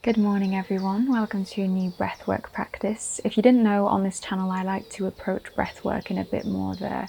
Good morning everyone, welcome to a new breathwork practice. If you didn't know, on this channel I like to approach breathwork in a bit more of a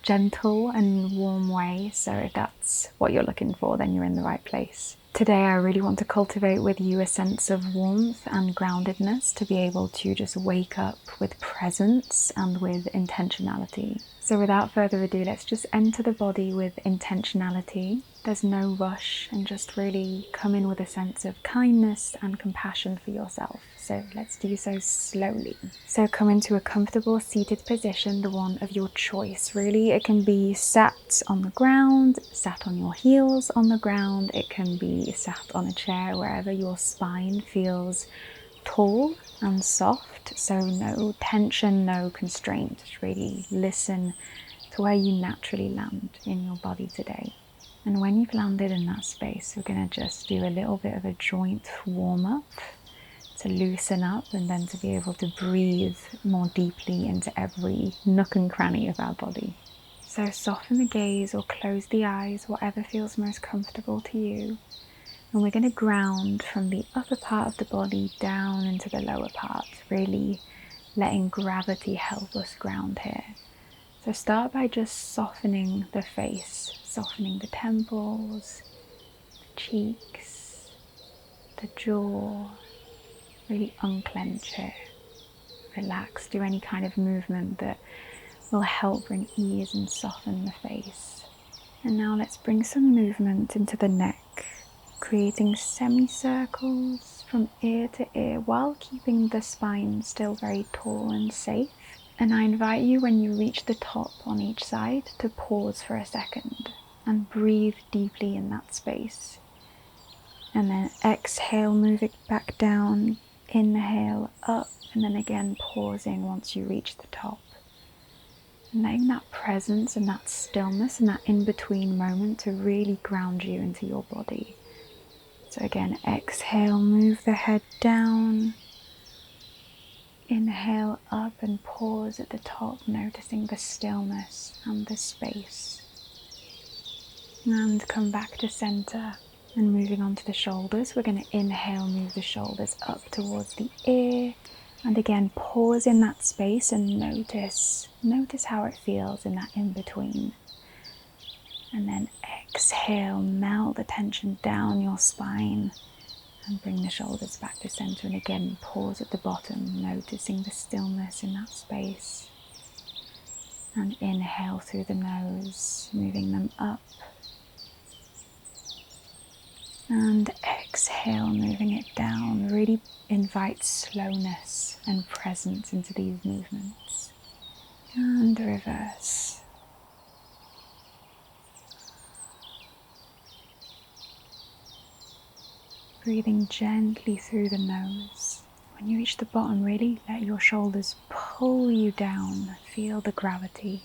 gentle and warm way, so if that's what you're looking for then you're in the right place. Today I really want to cultivate with you a sense of warmth and groundedness to be able to just wake up with presence and with intentionality. So without further ado, let's just enter the body with intentionality. There's no rush, and just really come in with a sense of kindness and compassion for yourself. So let's do so slowly. So come into a comfortable seated position, the one of your choice. Really, it can be sat on the ground, sat on your heels on the ground. It can be sat on a chair, wherever your spine feels tall and soft. So no tension, no constraint. Just really listen to where you naturally land in your body today. And when you've landed in that space, we're going to just do a little bit of a joint warm-up to loosen up and then to be able to breathe more deeply into every nook and cranny of our body. So soften the gaze or close the eyes, whatever feels most comfortable to you. And we're going to ground from the upper part of the body down into the lower part, really letting gravity help us ground here. So start by just softening the face, softening the temples, the cheeks, the jaw. Really unclench here. Relax, do any kind of movement that will help bring ease and soften the face. And now let's bring some movement into the neck, creating semicircles from ear to ear while keeping the spine still very tall and safe. And I invite you, when you reach the top on each side, to pause for a second and breathe deeply in that space. And then exhale, move it back down, inhale up, and then again pausing once you reach the top. And letting that presence and that stillness and that in-between moment to really ground you into your body. So again, exhale, move the head down. Inhale up and pause at the top, noticing the stillness and the space. And come back to center and moving on to the shoulders. We're going to inhale, move the shoulders up towards the ear. And again, pause in that space and notice how it feels in that in-between. And then exhale, melt the tension down your spine. And bring the shoulders back to center, and again pause at the bottom, noticing the stillness in that space. And inhale through the nose, moving them up. And exhale, moving it down. Really invite slowness and presence into these movements. And reverse. Breathing gently through the nose. When you reach the bottom, really let your shoulders pull you down. Feel the gravity.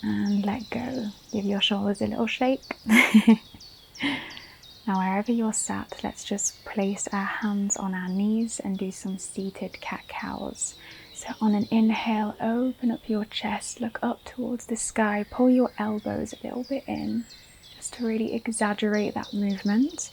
And let go. Give your shoulders a little shake. Now wherever you're sat, let's just place our hands on our knees and do some seated cat-cows. So on an inhale, open up your chest, look up towards the sky, pull your elbows a little bit in, just to really exaggerate that movement.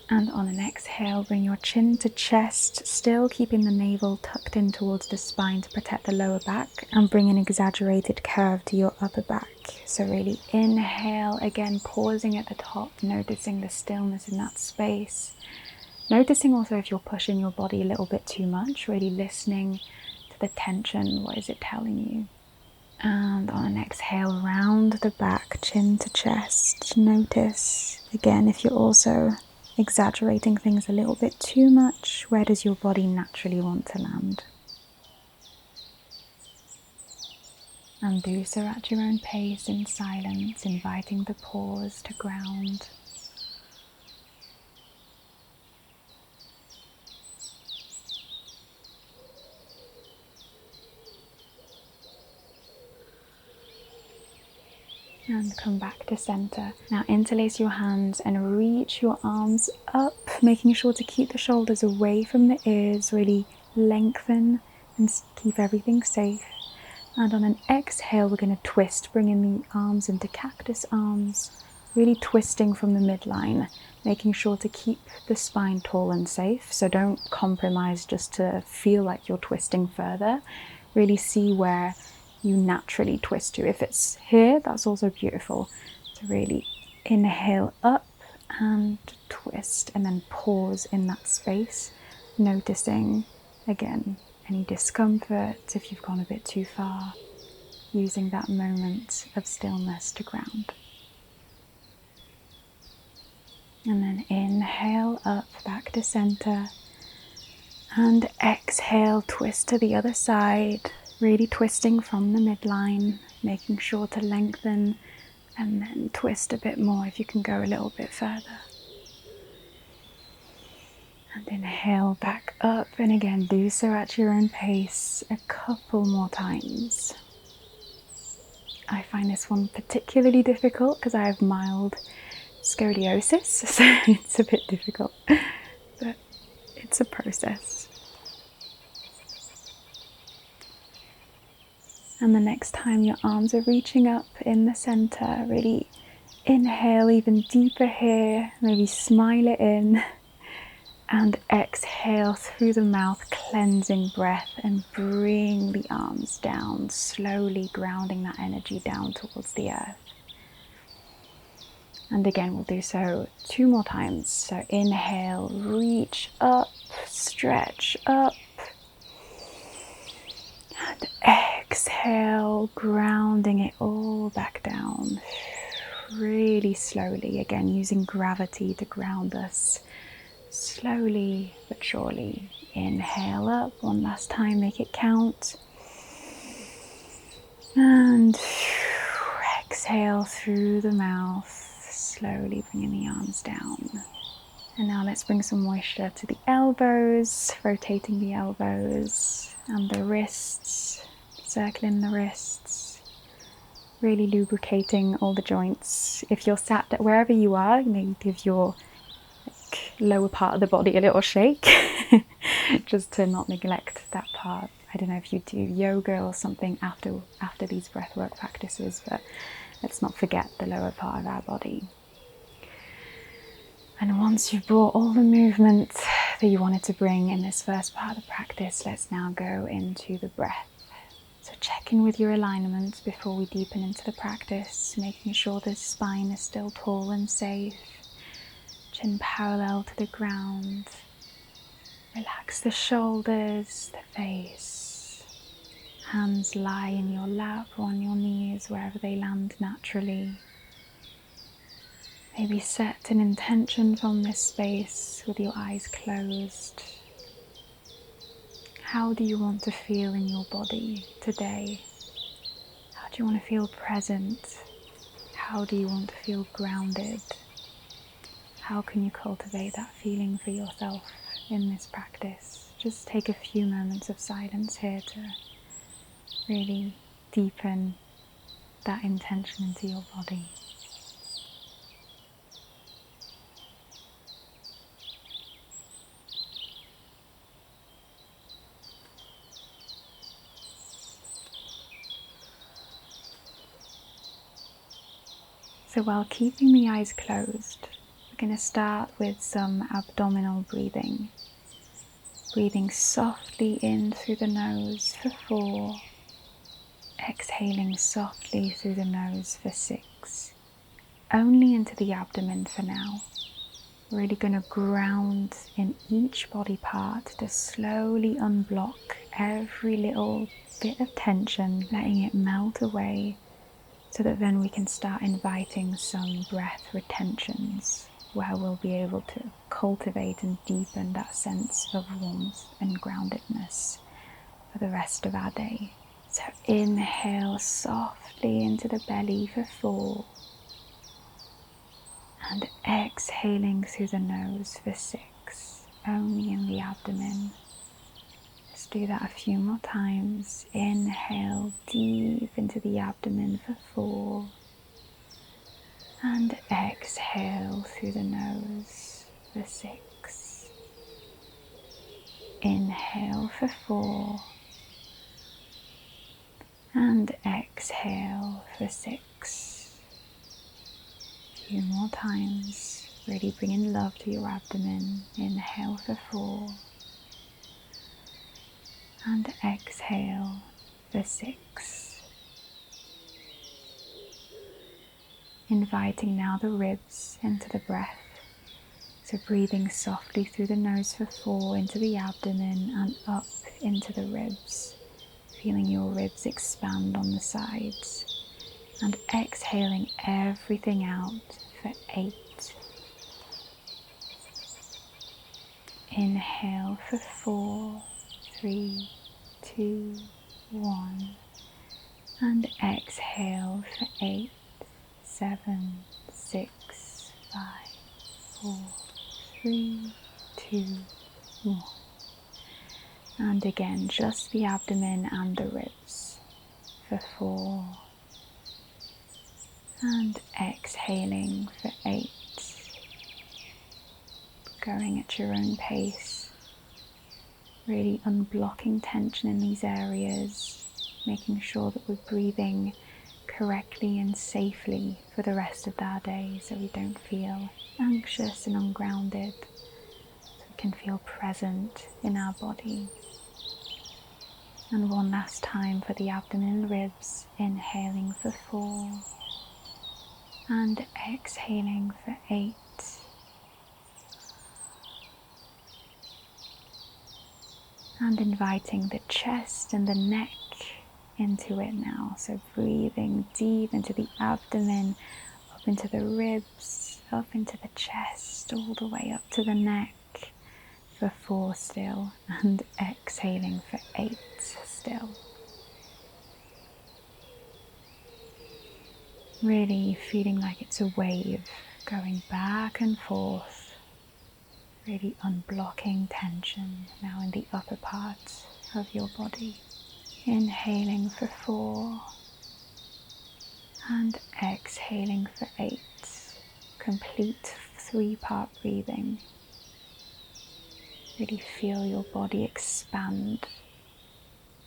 And on an exhale, bring your chin to chest, still keeping the navel tucked in towards the spine to protect the lower back, and bring an exaggerated curve to your upper back. So really inhale, again pausing at the top, noticing the stillness in that space. Noticing also if you're pushing your body a little bit too much, really listening to the tension, what is it telling you? And on an exhale, round the back, chin to chest. Notice, again, if you're also exaggerating things a little bit too much, where does your body naturally want to land? And do so at your own pace in silence, inviting the pause to ground. And come back to center. Now interlace your hands and reach your arms up, making sure to keep the shoulders away from the ears, really lengthen and keep everything safe. And on an exhale, we're going to twist, bringing the arms into cactus arms, really twisting from the midline, making sure to keep the spine tall and safe. So don't compromise just to feel like you're twisting further. Really see where you naturally twist to. If it's here, that's also beautiful. So really inhale up and twist, and then pause in that space, noticing again any discomfort if you've gone a bit too far, using that moment of stillness to ground. And then inhale up back to center, and exhale, twist to the other side, really twisting from the midline, making sure to lengthen, and then twist a bit more if you can go a little bit further. And inhale back up, and again do so at your own pace a couple more times. I find this one particularly difficult because I have mild scoliosis, so it's a bit difficult, but it's a process. And the next time your arms are reaching up in the center, really inhale even deeper here, maybe smile it in, and exhale through the mouth, cleansing breath, and bring the arms down, slowly grounding that energy down towards the earth. And again, we'll do so 2 more times. So inhale, reach up, stretch up. And exhale, grounding it all back down. Really slowly, again, using gravity to ground us. Slowly but surely. Inhale up, one last time, make it count. And exhale through the mouth, slowly bringing the arms down. And now let's bring some moisture to the elbows, rotating the elbows and the wrists, circling the wrists, really lubricating all the joints. If you're sat wherever you are, maybe give your lower part of the body a little shake, just to not neglect that part. I don't know if you do yoga or something after these breathwork practices, but let's not forget the lower part of our body. And once you've brought all the movement that you wanted to bring in this first part of the practice, let's now go into the breath. So check in with your alignment before we deepen into the practice, making sure the spine is still tall and safe, chin parallel to the ground. Relax the shoulders, the face. Hands lie in your lap or on your knees, wherever they land naturally. Maybe set an intention from this space with your eyes closed. How do you want to feel in your body today? How do you want to feel present? How do you want to feel grounded? How can you cultivate that feeling for yourself in this practice? Just take a few moments of silence here to really deepen that intention into your body. So while keeping the eyes closed, we're going to start with some abdominal breathing. Breathing softly in through the nose for 4. Exhaling softly through the nose for 6. Only into the abdomen for now. Really going to ground in each body part to slowly unblock every little bit of tension, letting it melt away, so that then we can start inviting some breath retentions where we'll be able to cultivate and deepen that sense of warmth and groundedness for the rest of our day. So inhale softly into the belly for 4, and exhaling through the nose for 6, only in the abdomen. Let's do that a few more times. Inhale deep into the abdomen for 4, and exhale through the nose for 6. Inhale for 4, And exhale for 6. A few more times. Really bringing love to your abdomen. Inhale for 4. And exhale for 6. Inviting now the ribs into the breath. So breathing softly through the nose for 4 into the abdomen and up into the ribs. Feeling your ribs expand on the sides. And exhaling everything out for 8. Inhale for 4, 3, 2, 1. And exhale for 8, 7, 6, 5, 4, 3, 2, 1. And again, just the abdomen and the ribs for 4. And exhaling for 8. Going at your own pace. Really unblocking tension in these areas. Making sure that we're breathing correctly and safely for the rest of our day, so we don't feel anxious and ungrounded. So we can feel present in our body. And one last time for the abdomen and ribs. Inhaling for 4. And exhaling for 8. And inviting the chest and the neck into it now. So breathing deep into the abdomen, up into the ribs, up into the chest, all the way up to the neck for 4 still. And exhaling for 8 still. Really feeling like it's a wave going back and forth. Really unblocking tension now in the upper part of your body. Inhaling for 4 and exhaling for 8. Complete 3-part breathing. Really feel your body expand.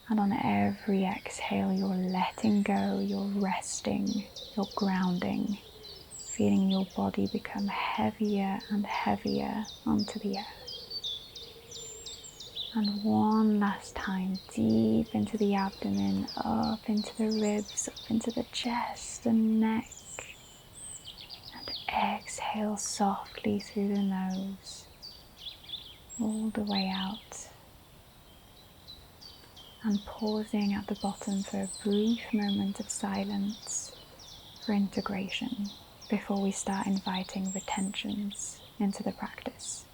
And on every exhale, you're letting go, you're resting, you're grounding. Feeling your body become heavier and heavier onto the earth. And one last time, deep into the abdomen, up into the ribs, up into the chest and neck. And exhale softly through the nose, all the way out. And pausing at the bottom for a brief moment of silence for integration, before we start inviting retentions into the practice.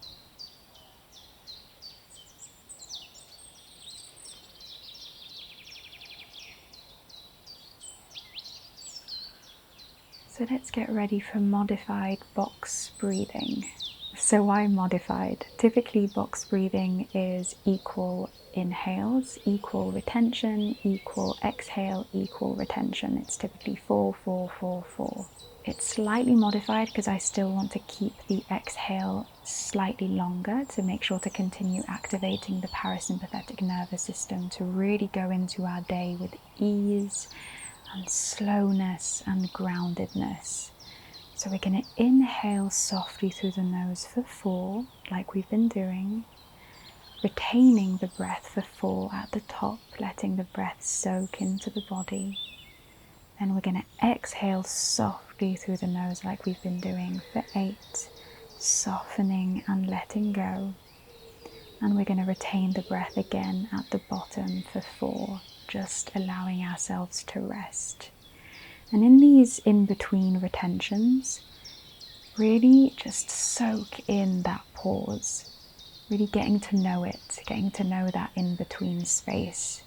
So let's get ready for modified box breathing. So why modified? Typically box breathing is equal inhales, equal retention, equal exhale, equal retention. It's typically 4, 4, 4, 4. It's slightly modified because I still want to keep the exhale slightly longer to make sure to continue activating the parasympathetic nervous system to really go into our day with ease and slowness and groundedness. So we're going to inhale softly through the nose for 4, like we've been doing, retaining the breath for 4 at the top, letting the breath soak into the body. Then we're going to exhale softly through the nose like we've been doing for 8, softening and letting go. And we're going to retain the breath again at the bottom for 4, just allowing ourselves to rest. And in these in-between retentions, really just soak in that pause, really getting to know it, getting to know that in-between space.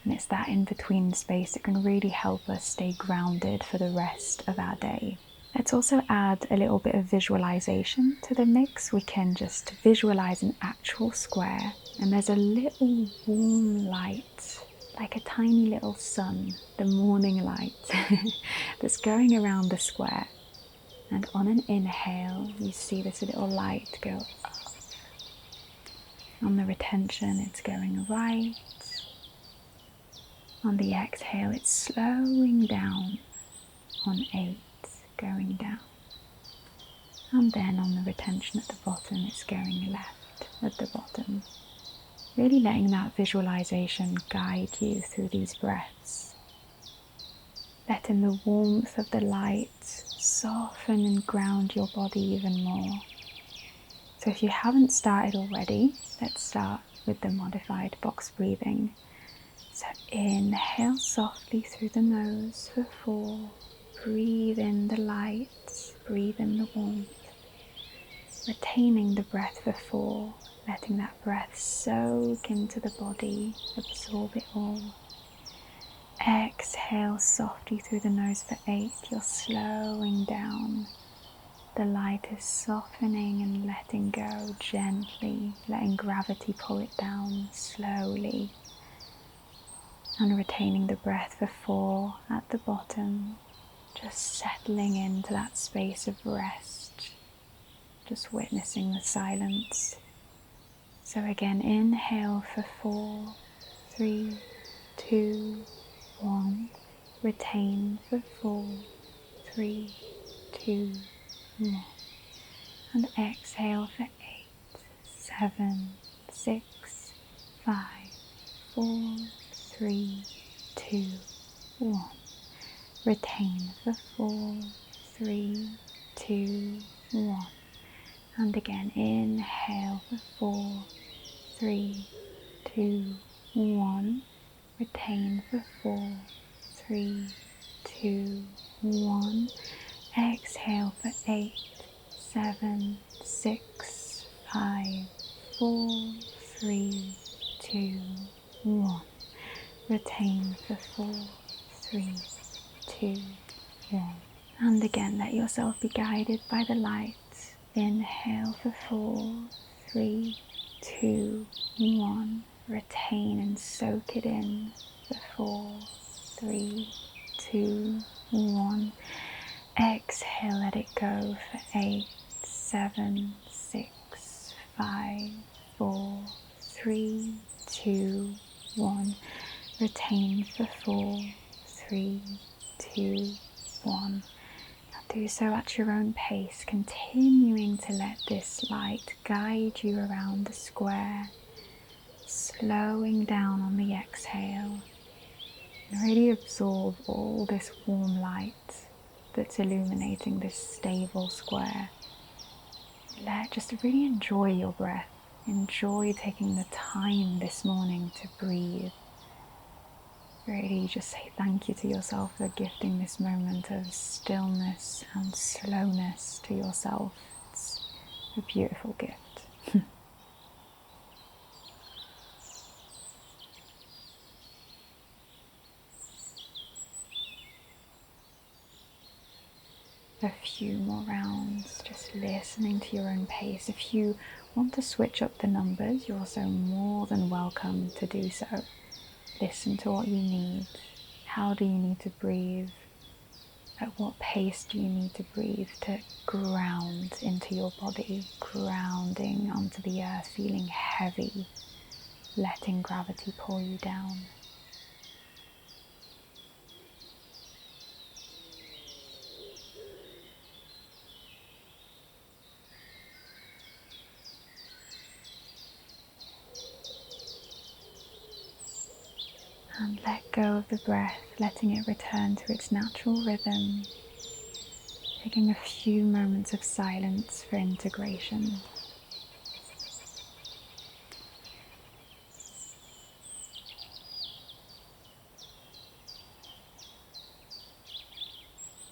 And it's that in-between space that can really help us stay grounded for the rest of our day. Let's also add a little bit of visualization to the mix. We can just visualize an actual square, and there's a little warm light, like a tiny little sun, the morning light, that's going around the square. And on an inhale, you see this little light go up. On the retention, it's going right. On the exhale, it's slowing down on 8, going down. And then on the retention at the bottom, it's going left at the bottom. Really letting that visualization guide you through these breaths. Letting the warmth of the light soften and ground your body even more. So if you haven't started already, let's start with the modified box breathing. So inhale softly through the nose for 4. Breathe in the light, breathe in the warmth. Retaining the breath for 4, letting that breath soak into the body, absorb it all. Exhale softly through the nose for 8, you're slowing down. The light is softening and letting go gently, letting gravity pull it down slowly. And retaining the breath for 4 at the bottom, just settling into that space of rest, just witnessing the silence. So again, inhale for 4, 3, 2, 1. Retain for 4, 3, 2, 1. And exhale for 8, 7, 6, 5, 4, 3, 2, 1. Retain for 4, 3, 2, 1. And again, inhale for 4, 3, 2, 1. Retain for 4, 3, 2, 1. Exhale for 8, 7, 6, 5, 4, 3, 2, 1. Retain for 4, 3, 2, 1. And again, let yourself be guided by the light. Inhale for 4, 3, 2, 1. Retain and soak it in for 4, 3, 2, 1. Exhale, let it go for 8, 7, 6, 5, 4, 3, 2, 1. Retain for 4, 3, 2, 1. Now do so at your own pace, continuing to let this light guide you around the square, slowing down on the exhale, and really absorb all this warm light that's illuminating this stable square. Just really enjoy your breath. Enjoy taking the time this morning to breathe. Really just say thank you to yourself for gifting this moment of stillness and slowness to yourself. It's a beautiful gift. A few more rounds, just listening to your own pace. If you want to switch up the numbers, you're also more than welcome to do so. Listen to what you need. How do you need to breathe? At what pace do you need to breathe to ground into your body, grounding onto the earth, feeling heavy, letting gravity pull you down? And let go of the breath, letting it return to its natural rhythm, taking a few moments of silence for integration.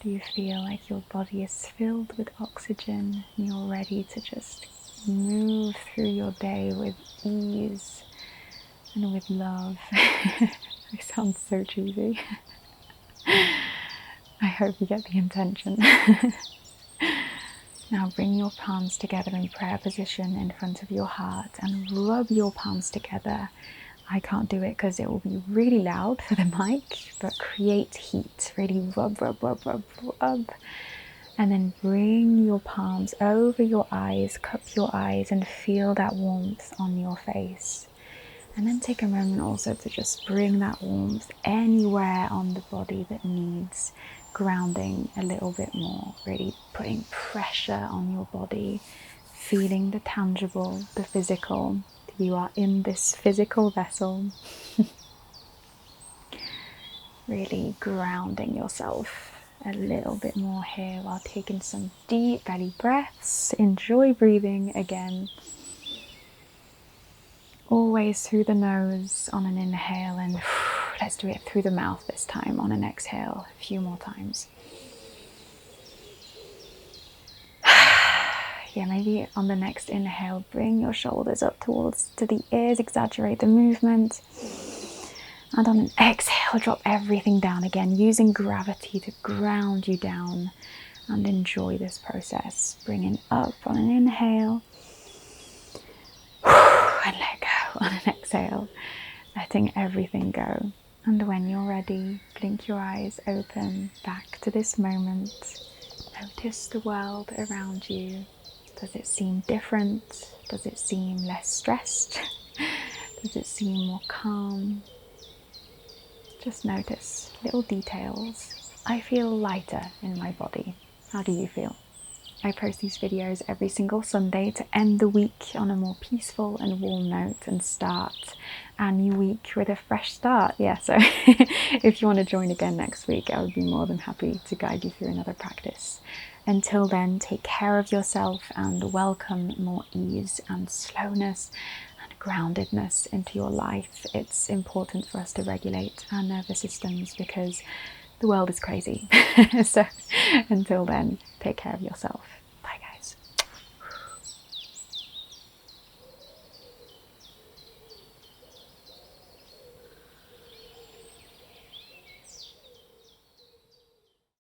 Do you feel like your body is filled with oxygen and you're ready to just move through your day with ease and with love? I sound so cheesy. I hope you get the intention. Now bring your palms together in prayer position in front of your heart and rub your palms together. I can't do it because it will be really loud for the mic, but create heat. Really rub, rub, rub, rub, rub. And then bring your palms over your eyes, cup your eyes, and feel that warmth on your face. And then take a moment also to just bring that warmth anywhere on the body that needs grounding a little bit more, really putting pressure on your body, feeling the tangible, the physical. You are in this physical vessel. Really grounding yourself a little bit more here while taking some deep belly breaths. Enjoy breathing again. Always through the nose on an inhale, and let's do it through the mouth this time on an exhale a few more times. Yeah, maybe on the next inhale, bring your shoulders up to the ears, exaggerate the movement. And on an exhale, drop everything down again, using gravity to ground you down, and enjoy this process. Bringing up on an inhale, and let go on an exhale, letting everything go. And when you're ready, blink your eyes open back to this moment. Notice the world around you. Does it seem different? Does it seem less stressed? Does it seem more calm? Just notice little details. I feel lighter in my body. How do you feel? I post these videos every single Sunday to end the week on a more peaceful and warm note and start a new week with a fresh start. Yeah, so if you want to join again next week, I would be more than happy to guide you through another practice. Until then, take care of yourself and welcome more ease and slowness and groundedness into your life. It's important for us to regulate our nervous systems because the world is crazy. So until then, take care of yourself.